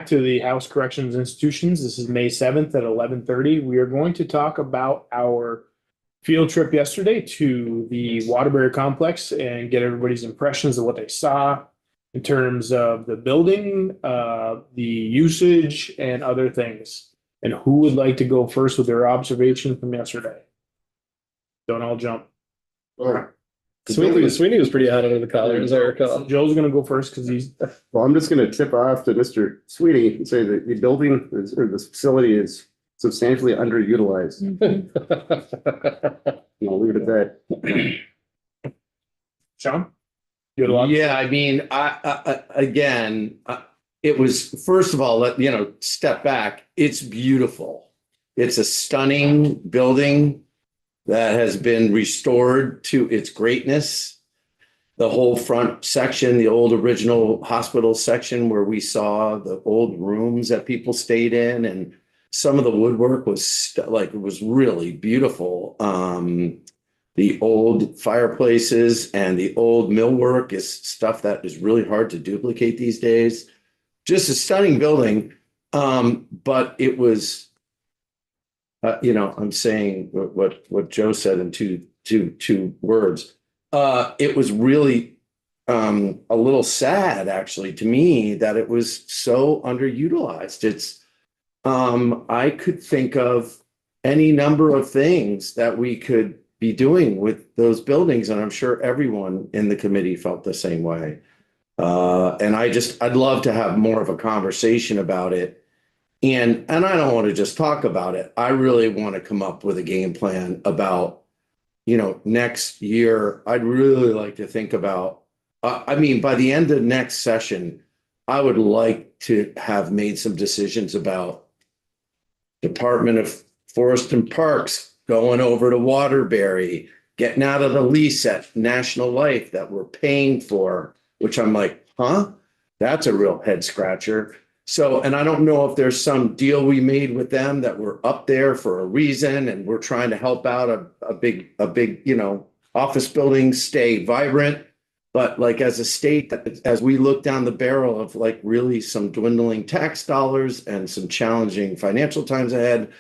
To the House Corrections Institutions. This is May 7th at 11:30. We are going to talk about our field trip yesterday to the Waterbury Complex and get everybody's impressions of what they saw in terms of the building, the usage, and other things. And who would like to go first with their observation from yesterday? Don't all jump. Well, Sweeney was pretty hot under the collar, as I recall. Joe's going to go first because he's I'm just going to tip off to Mr. Sweeney and say that the building or this facility is substantially underutilized. And I'll leave it at that. Sean. You had a lot. Yeah, I mean, it was, first of all, step back. It's beautiful. It's a stunning building that has been restored to its greatness. The whole front section, the old original hospital section where we saw the old rooms that people stayed in, and some of the woodwork was it was really beautiful. The old fireplaces and the old millwork is stuff that is really hard to duplicate these days. Just a stunning building. But it was, I'm saying what Joe said in two words. It was really a little sad, actually, to me, that it was so underutilized. I could think of any number of things that we could be doing with those buildings, and I'm sure everyone in the committee felt the same way. And I'd love to have more of a conversation about it. And I don't want to just talk about it. I really want to come up with a game plan about, next year. I'd really like to think about, by the end of next session, I would like to have made some decisions about Department of Forest and Parks going over to Waterbury, getting out of the lease at National Life that we're paying for, which I'm like, huh? That's a real head scratcher. So, and I don't know if there's some deal we made with them that we're up there for a reason, and we're trying to help out a big, office building stay vibrant. But as a state, as we look down the barrel of really some dwindling tax dollars and some challenging financial times ahead,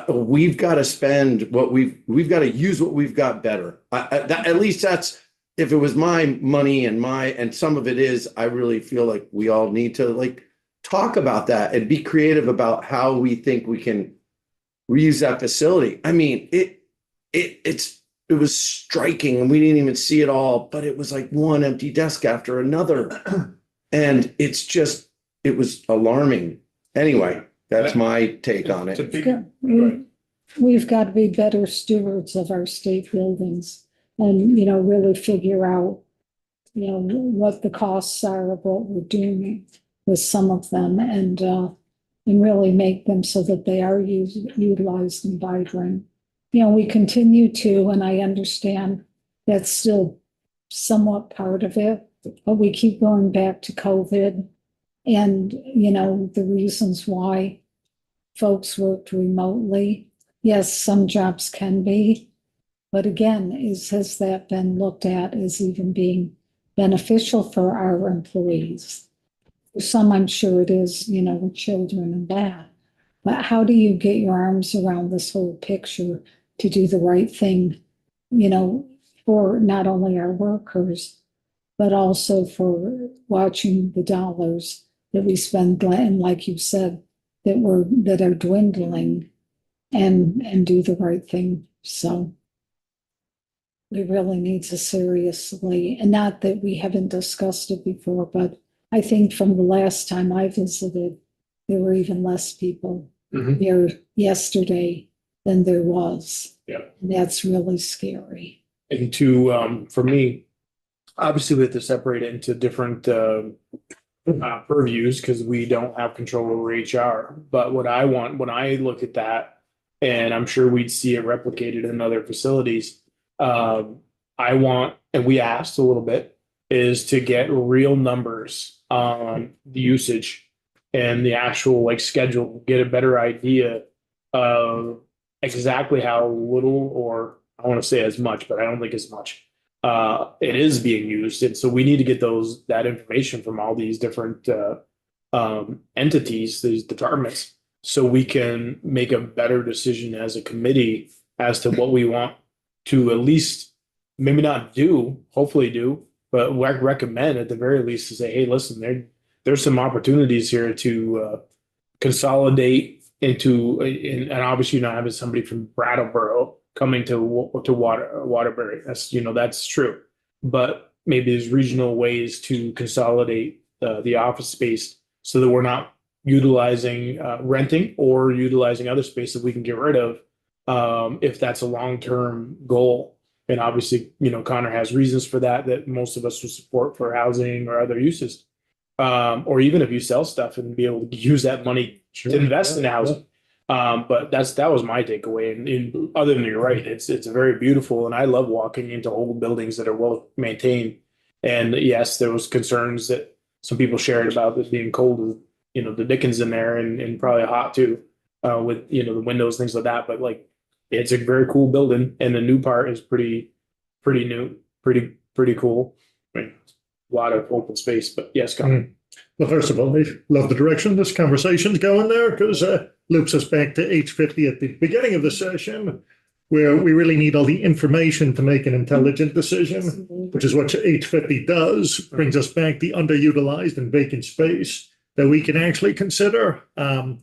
we've got to spend we've got to use what we've got better. At least that's, if it was my money and some of it is, I really feel like we all need to talk about that and be creative about how we think we can reuse that facility. I mean, it was striking, and we didn't even see it all, but it was like one empty desk after another. And it was alarming. Anyway, that's my take on it. We've got to be better stewards of our state buildings and, really figure out, what the costs are of what we're doing with some of them, and really make them so that they are utilized and vibrant. We continue to, and I understand that's still somewhat part of it, but we keep going back to COVID and, the reasons why folks worked remotely. Yes, some jobs can be, but again, has that been looked at as even being beneficial for our employees? For some, I'm sure it is, with children and that. But how do you get your arms around this whole picture to do the right thing, for not only our workers, but also for watching the dollars that we spend, and like you said, that are dwindling, and do the right thing. So we really need to seriously, and not that we haven't discussed it before, but I think from the last time I visited, there were even less people here yesterday than there was. Yeah. And that's really scary. And for me, obviously we have to separate it into different purviews because we don't have control over HR. But what I want when I look at that, and I'm sure we'd see it replicated in other facilities, I want, and we asked a little bit, is to get real numbers on the usage and the actual schedule, get a better idea of exactly how little, or I want to say as much, but I don't think as much it is being used. And so we need to get that information from all these different entities, these departments, so we can make a better decision as a committee as to what we want to at least maybe not do, hopefully do, but recommend at the very least to say, hey, listen, there's some opportunities here to consolidate into, and obviously not having somebody from Brattleboro coming to Waterbury. That's true. But maybe there's regional ways to consolidate the office space so that we're not utilizing renting or utilizing other space that we can get rid of if that's a long-term goal. And obviously, Connor has reasons for that most of us will support for housing or other uses. Or even if you sell stuff and be able to use that money to invest in housing. But that was my takeaway. And other than you're right, it's very beautiful, and I love walking into old buildings that are well maintained. And yes, there was concerns that some people shared about it being cold, the Dickens in there, and probably hot too, with the windows, things like that. But like, it's a very cool building, and the new part is pretty new, pretty cool. I mean, a lot of open space. But yes, Connor. Well, first of all, I love the direction this conversation's going there, because loops us back to H50 at the beginning of the session, where we really need all the information to make an intelligent decision, which is what H50 does, brings us back the underutilized and vacant space that we can actually consider. I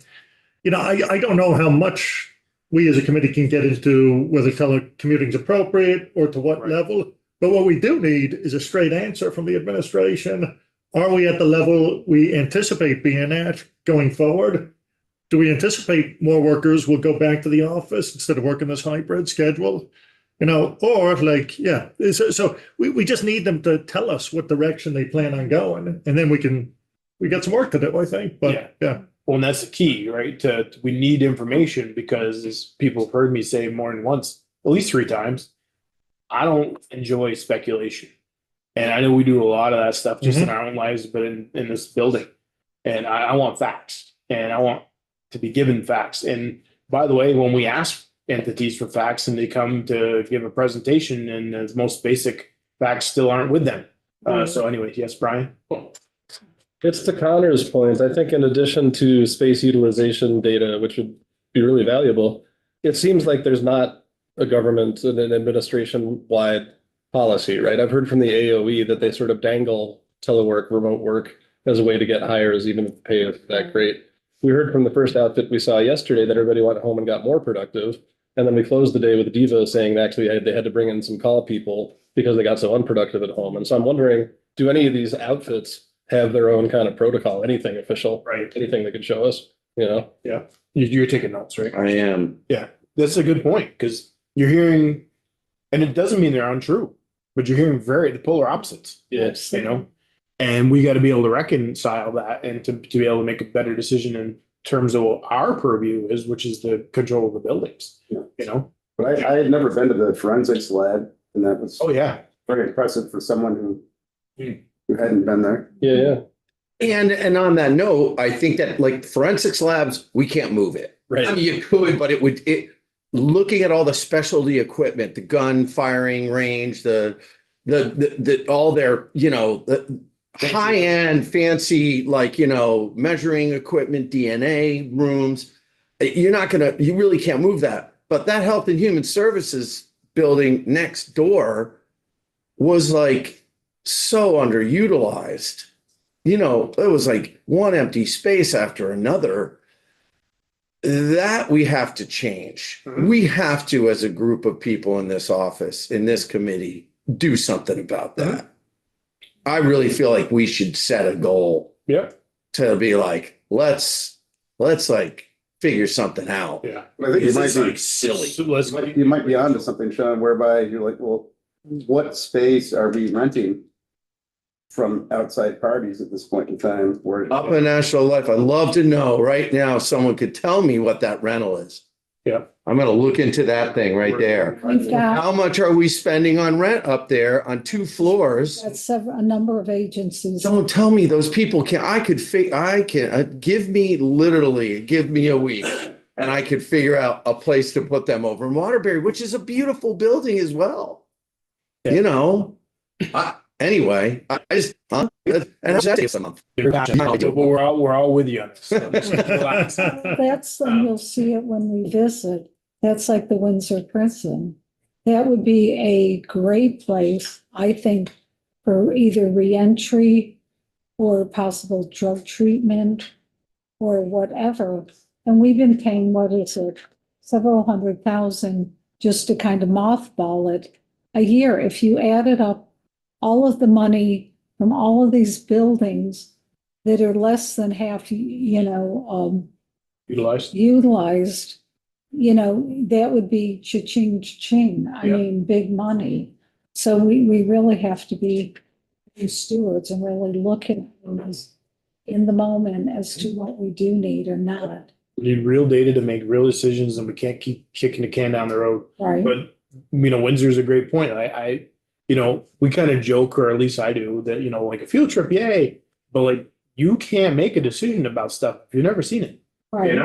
don't know how much we as a committee can get into whether telecommuting is appropriate or to what level, but what we do need is a straight answer from the administration. Are we at the level we anticipate being at going forward? Do we anticipate more workers will go back to the office instead of working this hybrid schedule? Or so we just need them to tell us what direction they plan on going, and then we got some work to do, I think. But yeah. Well, and that's the key, right? We need information, because as people have heard me say more than once, at least 3 times, I don't enjoy speculation. And I know we do a lot of that stuff just in our own lives, but in this building. And I want facts, and I want to be given facts. And by the way, when we ask entities for facts and they come to give a presentation, and the most basic facts still aren't with them. So anyway, yes, Brian? It's to Connor's point. I think in addition to space utilization data, which would be really valuable, it seems like there's not a government and an administration-wide policy, right? I've heard from the AOE that they sort of dangle telework, remote work as a way to get hires, even if the pay is that great. We heard from the first outfit we saw yesterday that everybody went home and got more productive. And then we closed the day with Devo saying that actually they had to bring in some call people because they got so unproductive at home. And so I'm wondering, do any of these outfits have their own kind of protocol, anything official, Right. anything they could show us, Yeah. You're taking notes, right? I am. Yeah, that's a good point, because you're hearing, and it doesn't mean they're untrue, but you're hearing the polar opposites. Yes. And we got to be able to reconcile that, and to be able to make a better decision in terms of what our purview is, which is the control of the buildings. But I had never been to the forensics lab, and that was Oh yeah. very impressive for someone who hadn't been there. Yeah. And on that note, I think that like forensics labs, we can't move it. Right. I mean, you could, but looking at all the specialty equipment, the gun firing range, the all their, the high-end fancy, measuring equipment, DNA rooms, you really can't move that. But that Health and Human Services building next door was like so underutilized. It was like one empty space after another. That we have to change. We have to, as a group of people in this office, in this committee, do something about that. I really feel like we should set a goal to be like, let's figure something out. Yeah. I think you might It's be like silly. you might be onto something, Sean, whereby you're like, well, what space are we renting from outside parties at this point in time? Up in National Life, I'd love to know right now if someone could tell me what that rental is. Yeah. I'm going to look into that thing right there. We've got How much are we spending on rent up there on 2 floors? a number of agencies. Don't tell me those people give me a week and I could figure out a place to put them over in Waterbury, which is a beautiful building as well. Yeah. anyway, I just, and it's a month. But we're all with you on this. So just relax. That's, and you'll see it when we visit. That's like the Windsor Prison. That would be a great place, I think, for either reentry or possible drug treatment or whatever. And we've been paying, what is it, several $100,000 just to kind of mothball it a year. If you added up all of the money from all of these buildings that are less than half, Utilized. utilized, that would be cha-ching, cha-ching. I Yeah. mean, big money. So we really have to be stewards and really look at things in the moment as to what we do need or not, We need real data to make real decisions, and we can't keep kicking the can down the road. right? But, Windsor's a great point. We kind of joke, or at least I do, that, like a field trip, yay. But like, you can't make a decision about stuff if you've never seen it, Right.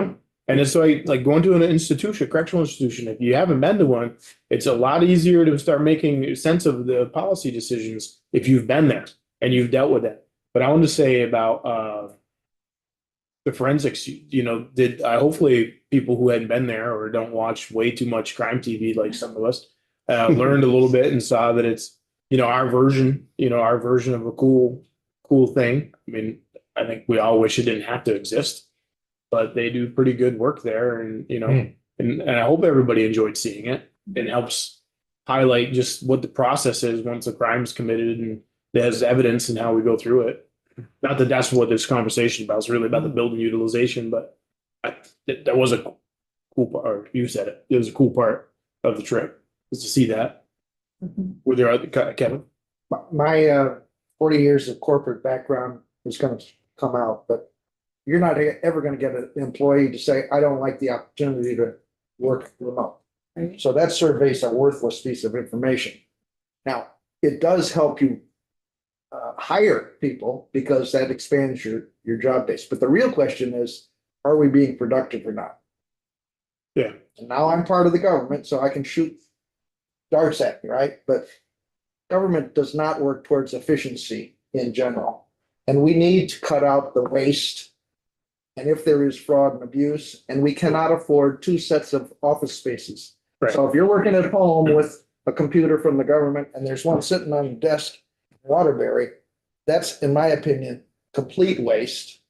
And it's like going to an institution, correctional institution, if you haven't been to one, it's a lot easier to start making sense of the policy decisions if you've been there and you've dealt with it. But I want to say about the forensics, hopefully people who hadn't been there or don't watch way too much crime TV like some of us learned a little bit and saw that it's, our version of a cool thing. I mean, I think we all wish it didn't have to exist, but they do pretty good work there, and and I hope everybody enjoyed seeing it. It helps highlight just what the process is once a crime is committed, and there's evidence and how we go through it. Not that that's what this conversation about. It's really about the building utilization, but that was a cool part. Or you said it. It was a cool part of the trip, was to see that. Mhm. Were there other, Kevin? My 40 years of corporate background is going to come out, but you're not ever going to get an employee to say, I don't like the opportunity to work remote. Right. So that survey's a worthless piece of information. Now, it does help you hire people because that expands your job base. But the real question is, are we being productive or not? Yeah. And now I'm part of the government, so I can shoot darts at me, right? But government does not work towards efficiency in general. And we need to cut out the waste. And if there is fraud and abuse, and we cannot afford two sets of office spaces. Right. So if you're working at home with a computer from the government and there's one sitting on the desk in Waterbury, that's, in my opinion, complete waste.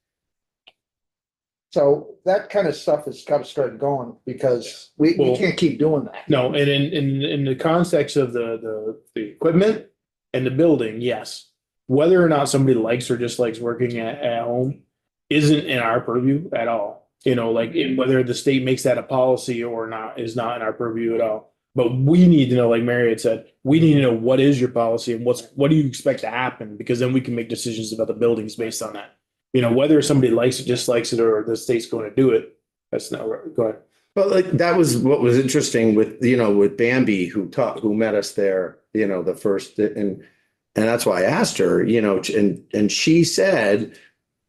So that kind of stuff has got to start going because we can't keep doing that. No, and in the context of the equipment and the building, yes. Whether or not somebody likes or dislikes working at home isn't in our purview at all. Whether the state makes that a policy or not is not in our purview at all. But we need to know, like Mary had said, we need to know what is your policy and what do you expect to happen, because then we can make decisions about the buildings based on that. Whether somebody likes it, dislikes it, or the state's going to do it. That's not right. Go ahead. But like, that was what was interesting with, with Bambi, who met us there, the first, and that's why I asked her, and she said,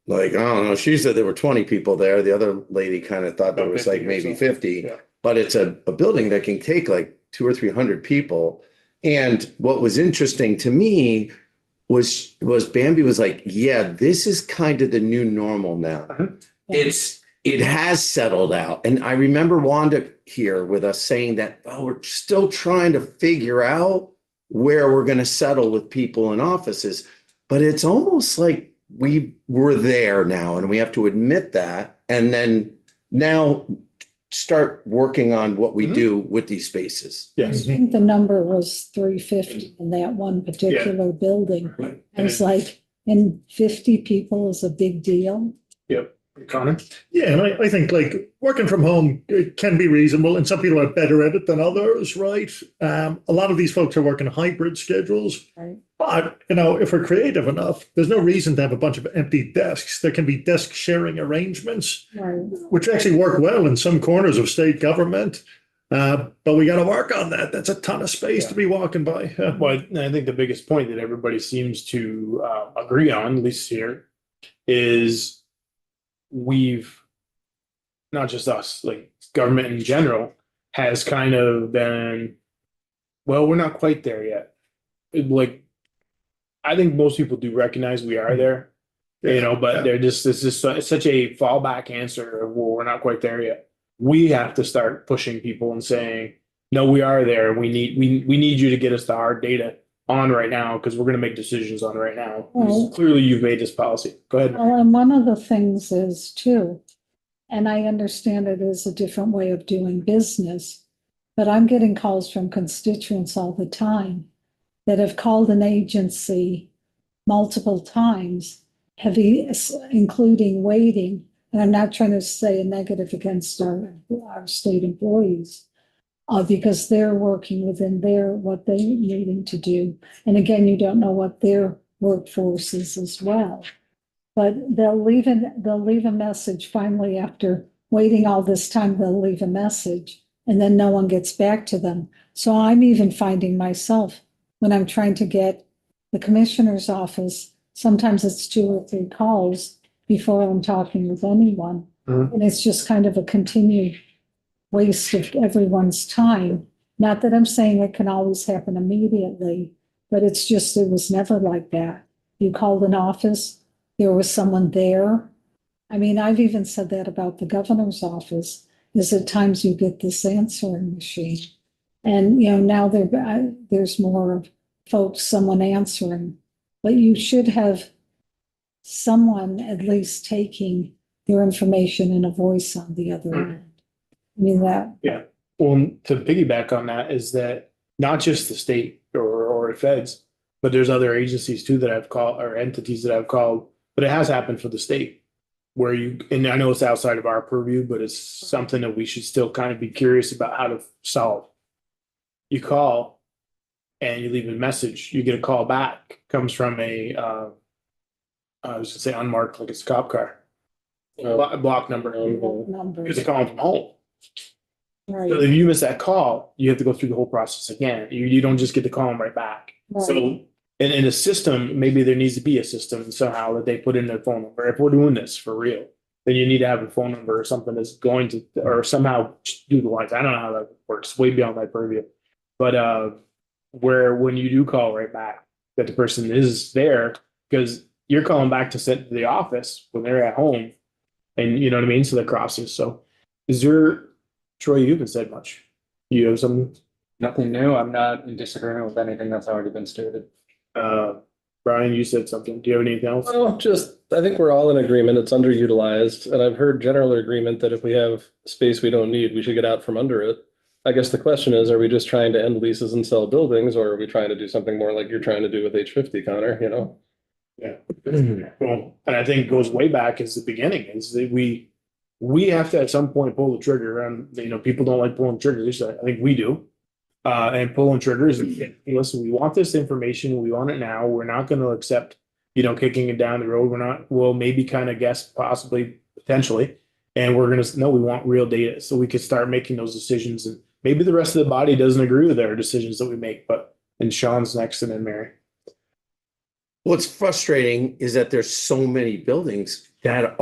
like, I don't know, she said there were 20 people there. The other lady kind of thought there was like maybe 50, Yeah. but it's a building that can take like 200 or 300 people. And what was interesting to me was Bambi was like, yeah, this is kind of the new normal now. It has settled out. And I remember Wanda here with us saying that, we're still trying to figure out where we're going to settle with people in offices. But it's almost like we were there now, and we have to admit that. And then now start working on what we do with these spaces. Yes. I think the number was 350 in that one particular building. Right. I was like, and 50 people is a big deal. Yep. Connor? Yeah, and I think like working from home, it can be reasonable, and some people are better at it than others, right? A lot of these folks are working hybrid schedules. Right. But, if we're creative enough, there's no reason to have a bunch of empty desks. There can be desk sharing arrangements, Right. which actually work well in some corners of state government. But we got to work on that. That's a ton of space to be walking by. Well, I think the biggest point that everybody seems to agree on, at least here, is we've, not just us, like government in general, has kind of been, well, we're not quite there yet. Like, I think most people do recognize we are there, you know, but they're just, this is such a fallback answer of, well, we're not quite there yet. We have to start pushing people and saying, no, we are there. We need you to get us the hard data on right now because we're going to make decisions on it right now. Well- Clearly, you've made this policy. Go ahead. Well, and one of the things is too, and I understand it is a different way of doing business, but I'm getting calls from constituents all the time that have called an agency multiple times, including waiting. And I'm not trying to say a negative against our state employees, because they're working within what they're needing to do. And again, you don't know what their workforce is as well. But they'll leave a message finally after waiting all this time, they'll leave a message and then no one gets back to them. So I'm even finding myself when I'm trying to get the commissioner's office, sometimes it's 2 or 3 calls before I'm talking with anyone. Mhm. And it's just kind of a continued waste of everyone's time. Not that I'm saying it can always happen immediately, but it's just, it was never like that. You called an office, there was someone there. I mean, I've even said that about the governor's office, is at times you get this answering machine. And, you know, now there's more of folks, someone answering, but you should have someone at least taking your information and a voice on the other end. I mean, that, Well, to piggyback on that is that not just the state or feds, but there's other agencies too that I've called or entities that I've called, but it has happened for the state where and I know it's outside of our purview, but it's something that we should still kind of be curious about how to solve. You call and you leave a message, you get a call back, comes from I was gonna say unmarked, like it's a cop car, block number, number, because they're calling from home. So right, if you miss that call, you have to go through the whole process again. You don't just get to call them right back. right. So in a system, maybe there needs to be a system somehow that they put in their phone number. If we're doing this for real, then you need to have a phone number or something that's going to, or somehow do the lines. I don't know how that works, way beyond my purview. But where when you do call right back, that the person is there, because you're calling back to sit to the office when they're at home, and you know what I mean? So that crosses. So is there, Troy, you haven't said much. You have some, Nothing new. I'm not in disagreement with anything that's already been stated. Brian, you said something. Do you have anything else? Well, just, I think we're all in agreement. It's underutilized. And I've heard general agreement that if we have space we don't need, we should get out from under it. I guess the question is, are we just trying to end leases and sell buildings, or are we trying to do something more like you're trying to do with H50, Connor, you know? Yeah. Well, and I think it goes way back as the beginning is that we have to at some point pull the trigger, and you know, people don't like pulling triggers. I think we do. And pulling triggers, hey, listen, we want this information, we want it now. We're not going to accept, you know, kicking it down the road. We'll maybe kind of guess possibly, potentially, and we're going to, no, we want real data so we could start making those decisions. And maybe the rest of the body doesn't agree with our decisions that we make, and Sean's next and then Mary. What's frustrating is that there's so many buildings that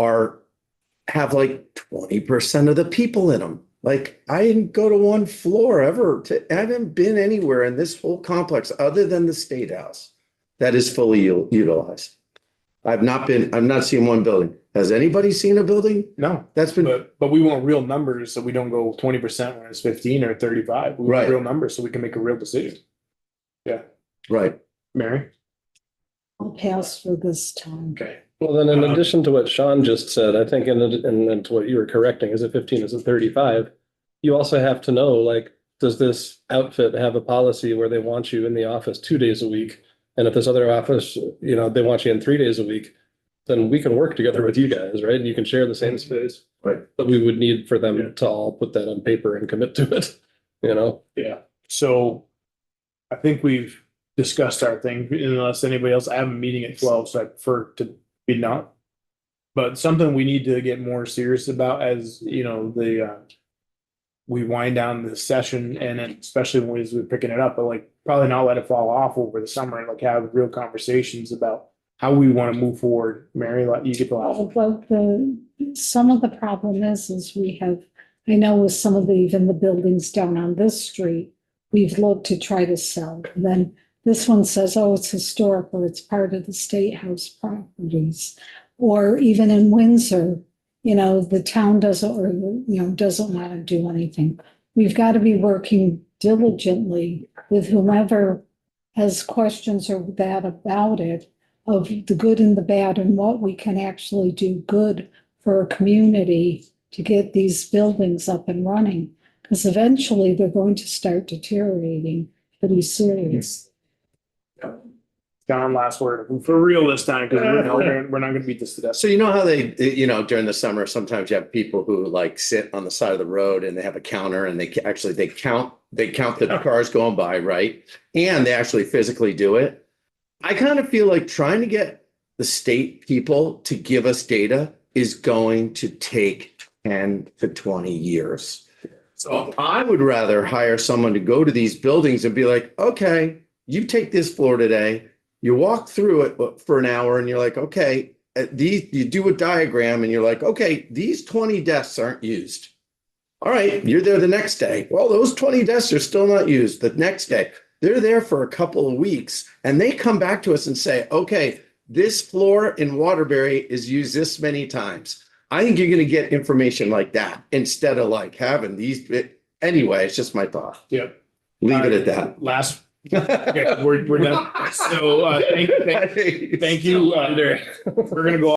have like 20% of the people in them. Like I didn't go to one floor ever. I haven't been anywhere in this whole complex other than the State House that is fully utilized. I've not seen one building. Has anybody seen a building? No, That's been, but we want real numbers so we don't go 20% when it's 15 or 35. We want Right. real numbers so we can make a real decision. Yeah, right. Mary. I'll pass for this time. Okay. Well, then in addition to what Sean just said, I think and to what you were correcting, is it 15, is it 35? You also have to know, like, does this outfit have a policy where they want you in the office 2 days a week? And if this other office, you know, they want you in 3 days a week, then we can work together with you guys, right? And you can share the same space. Right. But we would need for them Yeah. to all put that on paper and commit to it, you know? Yeah. So I think we've discussed our thing unless anybody else, I have a meeting at 12, so I prefer to be not. But something we need to get more serious about as, you know, we wind down the session and then especially when we're picking it up, but like probably not let it fall off over the summer and like have real conversations about how we want to move forward. Mary, you get the last. Well, some of the problem is we have, I know with some of even the buildings down on this street, we've looked to try to sell. Then This one says, oh, it's historic or it's part of the State House properties. Or even in Windsor, the town doesn't, or, doesn't want to do anything. We've got to be working diligently with whomever has questions or that about it, of the good and the bad and what we can actually do good for a community to get these buildings up and running. Because eventually they're going to start deteriorating pretty serious. John, last word for real this time, because we're not gonna beat this to death. So you know how they, during the summer, sometimes you have people who like sit on the side of the road and they have a counter and they count the cars going by, right? And they actually physically do it. I kind of feel like trying to get the state people to give us data is going to take 10 to 20 years. So I would rather hire someone to go to these buildings and be like, okay, you take this floor today. You walk through it for an hour and you're like, okay, you do a diagram and you're like, okay, these 20 desks aren't used. All right, you're there the next day. Well, those 20 desks are still not used the next day. They're there for a couple of weeks and they come back to us and say, okay, this floor in Waterbury is used this many times. I think you're going to get information like that instead of like having these. Anyway, it's just my thought. Yep. Leave it at that. Last. Okay, we're done. So thank you. We're gonna go